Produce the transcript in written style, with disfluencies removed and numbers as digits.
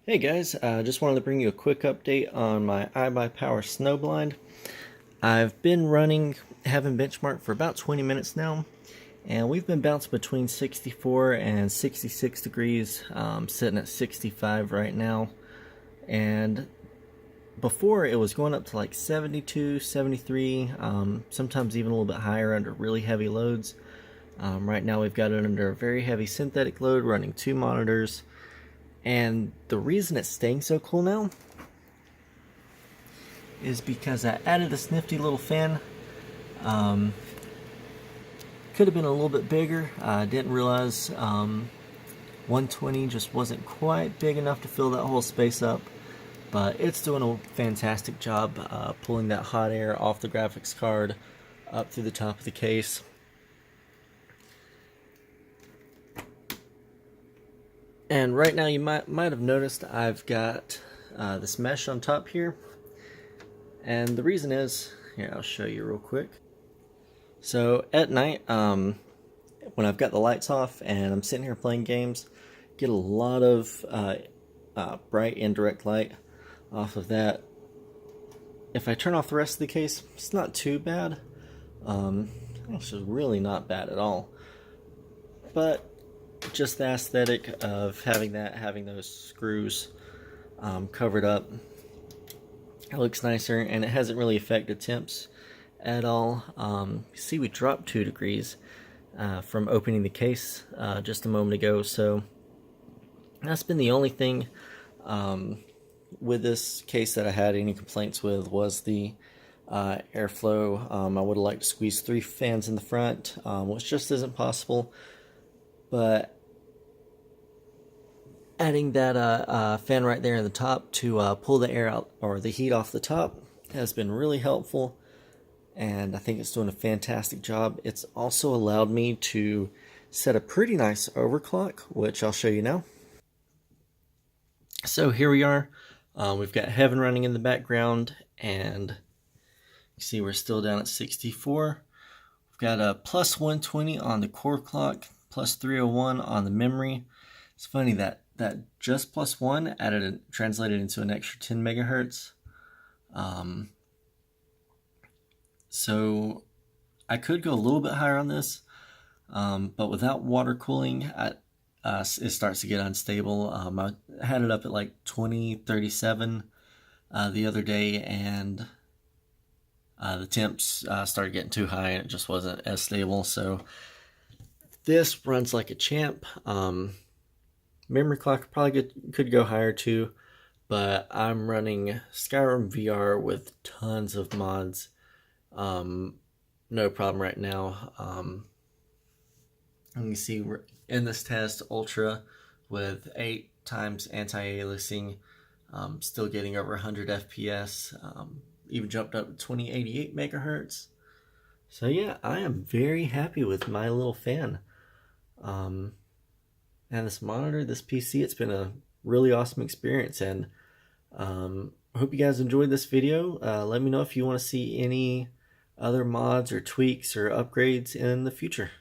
Hey guys, just wanted to bring you a quick update on my Ibuypower snowblind. I've been running, having benchmark for about 20 minutes now, and we've been bouncing between 64 and 66 degrees, sitting at 65 right now. And before it was going up to like 72, 73, sometimes even a little bit higher under really heavy loads. Right now we've got it under a very heavy synthetic load running 2 monitors. And the reason it's staying so cool now is because I added this nifty little fan. Could have been a little bit bigger. I didn't realize 120 just wasn't quite big enough to fill that whole space up. But it's doing a fantastic job pulling that hot air off the graphics card up through the top of the case. And right now you might have noticed I've got this mesh on top here. And the reason is, here I'll show you real quick. So at night, when I've got the lights off and I'm sitting here playing games, get a lot of bright indirect light off of that. If I turn off the rest of the case, it's not too bad. It's really not bad at all. But just the aesthetic of having those screws covered up, it looks nicer, and it hasn't really affected temps at all. You see, we dropped 2 degrees from opening the case just a moment ago, so that's been the only thing with this case that I had any complaints with was the airflow. I would have liked to squeeze 3 fans in the front, which just isn't possible. But adding that fan right there in the top to pull the air out or the heat off the top has been really helpful, and I think it's doing a fantastic job. It's also allowed me to set a pretty nice overclock, which I'll show you now. So here we are. We've got Heaven running in the background, and you see we're still down at 64. We've got a plus 120 on the core clock, plus 301 on the memory. It's funny that just plus 1 translated into an extra 10 megahertz. So I could go a little bit higher on this, but without water cooling, it starts to get unstable. I had it up at like 2037 the other day, and the temps started getting too high, and it just wasn't as stable. So this runs like a champ. Memory clock probably could go higher too, but I'm running Skyrim VR with tons of mods. No problem right now. And you see we're in this test Ultra with 8 times anti-aliasing, still getting over 100 FPS, even jumped up to 2088 megahertz. So yeah, I am very happy with my little fan. And this monitor, this PC, it's been a really awesome experience, and I hope you guys enjoyed this video. Let me know if you want to see any other mods or tweaks or upgrades in the future.